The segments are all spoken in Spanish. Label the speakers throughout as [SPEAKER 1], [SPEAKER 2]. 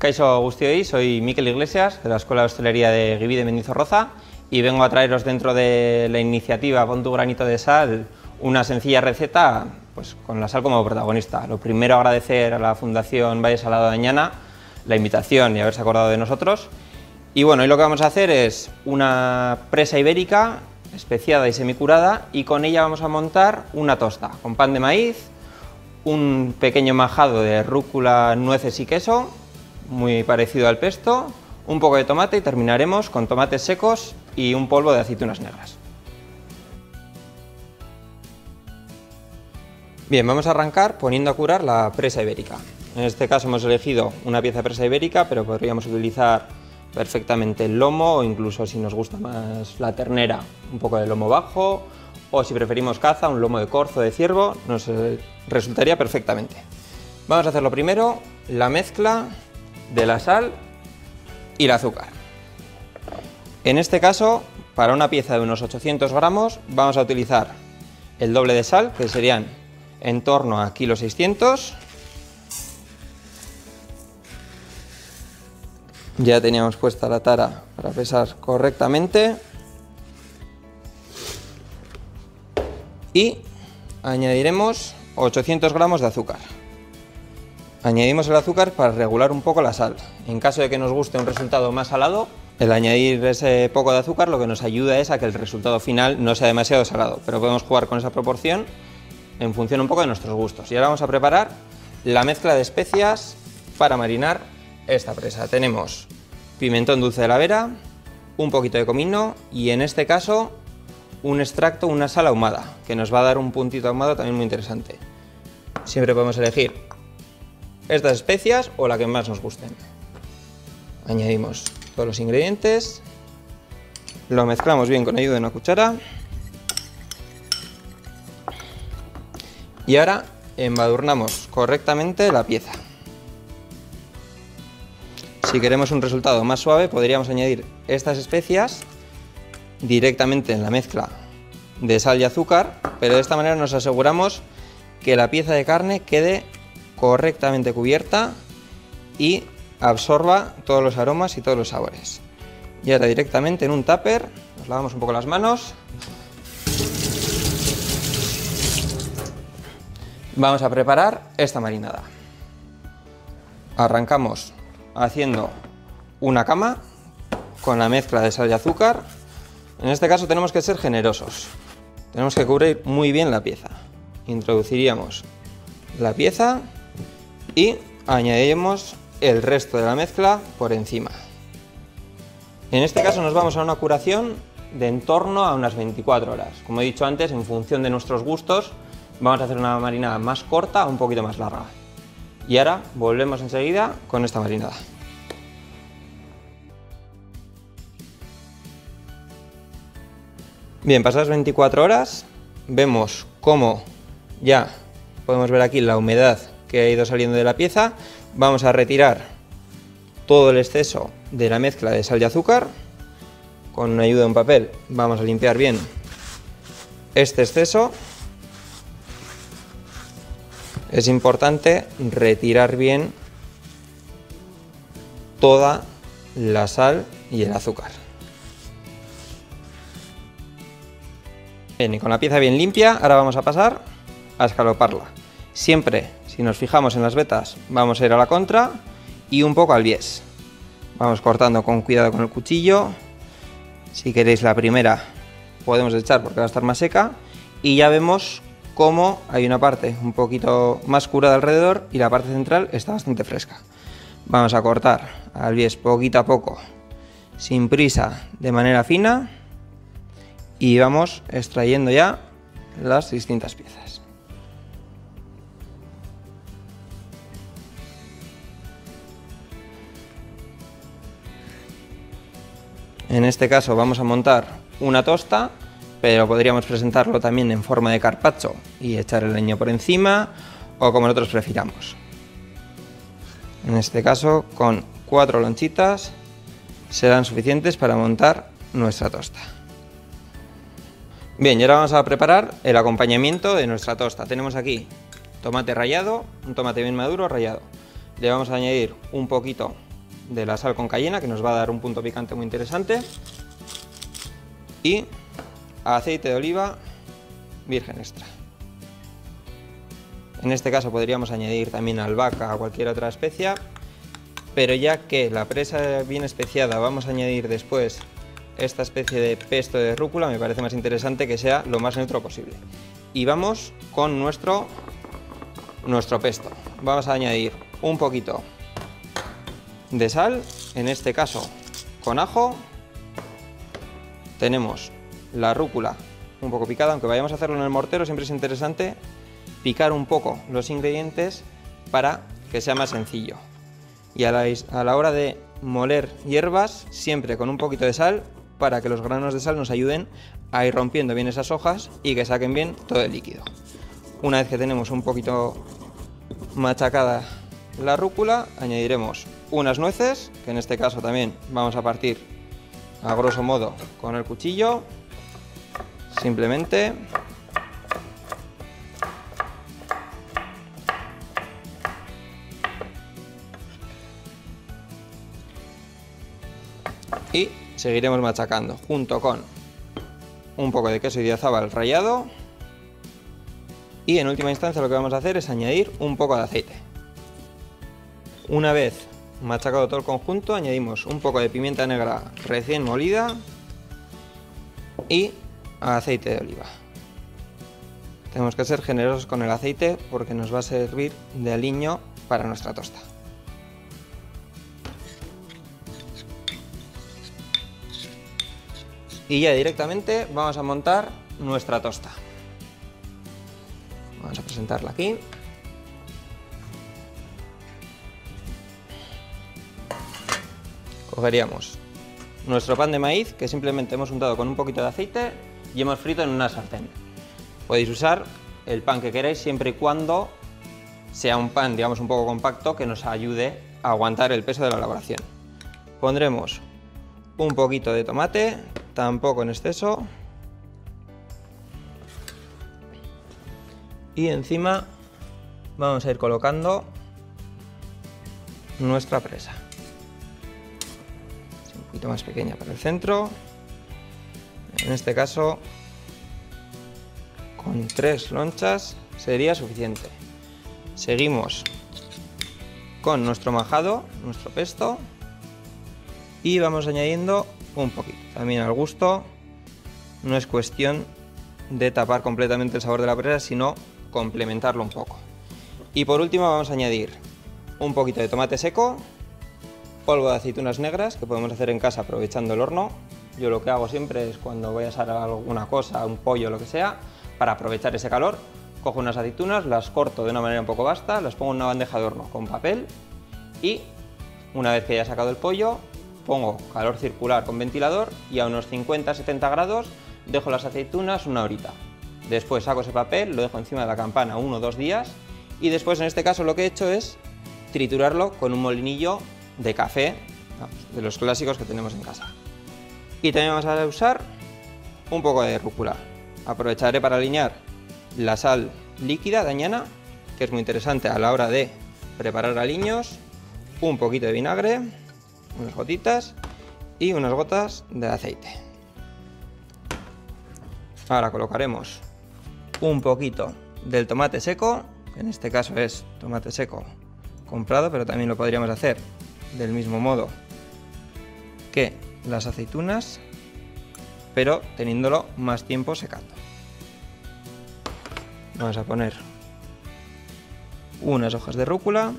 [SPEAKER 1] Kaixo guztioi, soy Mikel Iglesias, de la Escuela de Hostelería de Guibi de Mendizorroza, y vengo a traeros dentro de la iniciativa Pon tu granito de sal una sencilla receta pues, con la sal como protagonista. Lo primero, agradecer a la Fundación Valle Salado de Añana la invitación y haberse acordado de nosotros. Y bueno, hoy lo que vamos a hacer es una presa ibérica especiada y semicurada, y con ella vamos a montar una tosta con pan de maíz, un pequeño majado de rúcula, nueces y queso, muy parecido al pesto, un poco de tomate y terminaremos con tomates secos y un polvo de aceitunas negras. Bien, vamos a arrancar poniendo a curar la presa ibérica. En este caso hemos elegido una pieza de presa ibérica, pero podríamos utilizar perfectamente el lomo, o incluso, si nos gusta más la ternera, un poco de lomo bajo, o si preferimos caza, un lomo de corzo, de ciervo, nos resultaría perfectamente. Vamos a hacer lo primero, la mezcla de la sal y el azúcar. En este caso, para una pieza de unos 800 gramos, vamos a utilizar el doble de sal, que serían en torno a 1,6 kg. Ya teníamos puesta la tara para pesar correctamente. Y añadiremos 800 gramos de azúcar. Añadimos el azúcar para regular un poco la sal. En caso de que nos guste un resultado más salado, el añadir ese poco de azúcar lo que nos ayuda es a que el resultado final no sea demasiado salado, pero podemos jugar con esa proporción en función un poco de nuestros gustos. Y ahora vamos a preparar la mezcla de especias para marinar esta presa. Tenemos pimentón dulce de la Vera, un poquito de comino y en este caso un extracto, una sal ahumada, que nos va a dar un puntito ahumado también muy interesante. Siempre podemos elegir estas especias o la que más nos gusten. Añadimos todos los ingredientes, lo mezclamos bien con ayuda de una cuchara y ahora embadurnamos correctamente la pieza. Si queremos un resultado más suave, podríamos añadir estas especias directamente en la mezcla de sal y azúcar, pero de esta manera nos aseguramos que la pieza de carne quede correctamente cubierta y absorba todos los aromas y todos los sabores. Y ahora directamente en un tupper nos lavamos un poco las manos. Vamos a preparar esta marinada. Arrancamos haciendo una cama con la mezcla de sal y azúcar. En este caso tenemos que ser generosos. Tenemos que cubrir muy bien la pieza. Introduciríamos la pieza y añadiremos el resto de la mezcla por encima. En este caso nos vamos a una curación de en torno a unas 24 horas. Como he dicho antes, en función de nuestros gustos, vamos a hacer una marinada más corta o un poquito más larga. Y ahora volvemos enseguida con esta marinada. Bien, pasadas 24 horas, vemos cómo ya podemos ver aquí la humedad que ha ido saliendo de la pieza. Vamos a retirar todo el exceso de la mezcla de sal y azúcar. Con ayuda de un papel vamos a limpiar bien este exceso. Es importante retirar bien toda la sal y el azúcar. Bien, y con la pieza bien limpia, ahora vamos a pasar a escaloparla. Siempre, si nos fijamos en las vetas, vamos a ir a la contra y un poco al bies. Vamos cortando con cuidado con el cuchillo. Si queréis la primera, podemos echar porque va a estar más seca. Y ya vemos cómo hay una parte un poquito más curada alrededor y la parte central está bastante fresca. Vamos a cortar al bies poquito a poco, sin prisa, de manera fina. Y vamos extrayendo ya las distintas piezas. En este caso vamos a montar una tosta, pero podríamos presentarlo también en forma de carpaccio y echar el leño por encima, o como nosotros prefiramos. En este caso, con 4 lonchitas serán suficientes para montar nuestra tosta. Bien, y ahora vamos a preparar el acompañamiento de nuestra tosta. Tenemos aquí tomate rallado, un tomate bien maduro rallado. Le vamos a añadir un poquito de la sal con cayena, que nos va a dar un punto picante muy interesante, y aceite de oliva virgen extra. En este caso podríamos añadir también albahaca o cualquier otra especia, pero ya que la presa bien especiada vamos a añadir después esta especie de pesto de rúcula, me parece más interesante que sea lo más neutro posible. Y vamos con nuestro pesto. Vamos a añadir un poquito de sal, en este caso con ajo. Tenemos la rúcula un poco picada, aunque vayamos a hacerlo en el mortero, siempre es interesante picar un poco los ingredientes para que sea más sencillo. Y a la hora de moler hierbas, siempre con un poquito de sal, para que los granos de sal nos ayuden a ir rompiendo bien esas hojas y que saquen bien todo el líquido. Una vez que tenemos un poquito machacada la rúcula, añadiremos unas nueces, que en este caso también vamos a partir a grosso modo con el cuchillo, simplemente. Y seguiremos machacando junto con un poco de queso idiazábal rallado, y en última instancia lo que vamos a hacer es añadir un poco de aceite. Una vez machacado todo el conjunto, añadimos un poco de pimienta negra recién molida y aceite de oliva. Tenemos que ser generosos con el aceite porque nos va a servir de aliño para nuestra tosta. Y ya directamente vamos a montar nuestra tosta. Vamos a presentarla aquí. Cogeríamos nuestro pan de maíz, que simplemente hemos untado con un poquito de aceite y hemos frito en una sartén. Podéis usar el pan que queráis siempre y cuando sea un pan, digamos, un poco compacto que nos ayude a aguantar el peso de la elaboración. Pondremos un poquito de tomate, tampoco en exceso, y encima vamos a ir colocando nuestra presa. Un poquito más pequeña para el centro, en este caso con 3 lonchas sería suficiente. Seguimos con nuestro majado, nuestro pesto, y vamos añadiendo un poquito, también al gusto. No es cuestión de tapar completamente el sabor de la presa, sino complementarlo un poco. Y por último vamos a añadir un poquito de tomate seco, polvo de aceitunas negras, que podemos hacer en casa aprovechando el horno. Yo lo que hago siempre es, cuando voy a asar alguna cosa, un pollo, lo que sea, para aprovechar ese calor, cojo unas aceitunas, las corto de una manera un poco vasta, las pongo en una bandeja de horno con papel, y una vez que haya sacado el pollo, pongo calor circular con ventilador y a unos 50-70 grados dejo las aceitunas una horita. Después saco ese papel, lo dejo encima de la campana 1 o 2 días, y después, en este caso, lo que he hecho es triturarlo con un molinillo de café, de los clásicos que tenemos en casa. Y también vamos a usar un poco de rúcula. Aprovecharé para aliñar la sal líquida de Añana, que es muy interesante a la hora de preparar aliños, un poquito de vinagre, unas gotitas y unas gotas de aceite. Ahora colocaremos un poquito del tomate seco, que en este caso es tomate seco comprado, pero también lo podríamos hacer del mismo modo que las aceitunas, pero teniéndolo más tiempo secando. Vamos a poner unas hojas de rúcula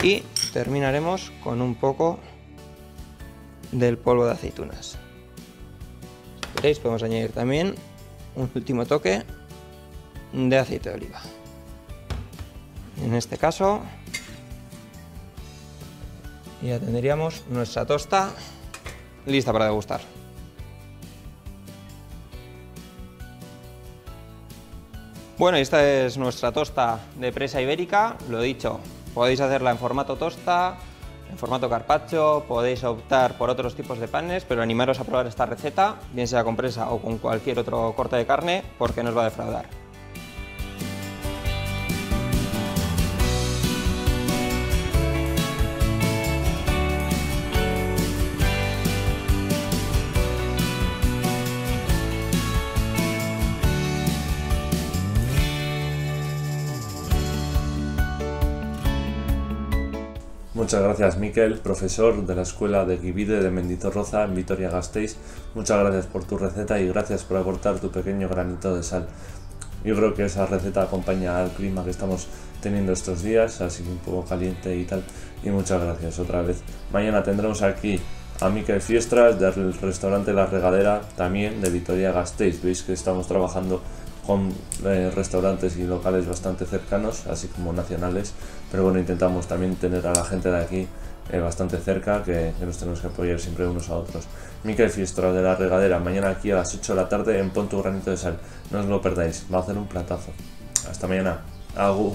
[SPEAKER 1] y terminaremos con un poco del polvo de aceitunas. Si queréis, podemos añadir también un último toque de aceite de oliva. En este caso ya tendríamos nuestra tosta lista para degustar. Bueno, esta es nuestra tosta de presa ibérica. Lo dicho, podéis hacerla en formato tosta, en formato carpaccio, podéis optar por otros tipos de panes, pero animaros a probar esta receta, bien sea con presa o con cualquier otro corte de carne, porque no os va a defraudar.
[SPEAKER 2] Muchas gracias, Miquel, profesor de la Escuela de Gibide de Mendizorroza en Vitoria-Gasteiz. Muchas gracias por tu receta y gracias por aportar tu pequeño granito de sal. Yo creo que esa receta acompaña al clima que estamos teniendo estos días, así un poco caliente y tal. Y muchas gracias otra vez. Mañana tendremos aquí a Miquel Fiestras del restaurante La Regadera, también de Vitoria-Gasteiz. Veis que estamos trabajando con restaurantes y locales bastante cercanos, así como nacionales, pero bueno, intentamos también tener a la gente de aquí bastante cerca, que nos tenemos que apoyar siempre unos a otros. Miquel Fiestras de La Regadera, mañana aquí a las 8 de la tarde en Pon tu granito de sal. No os lo perdáis, va a hacer un platazo. Hasta mañana. Agur.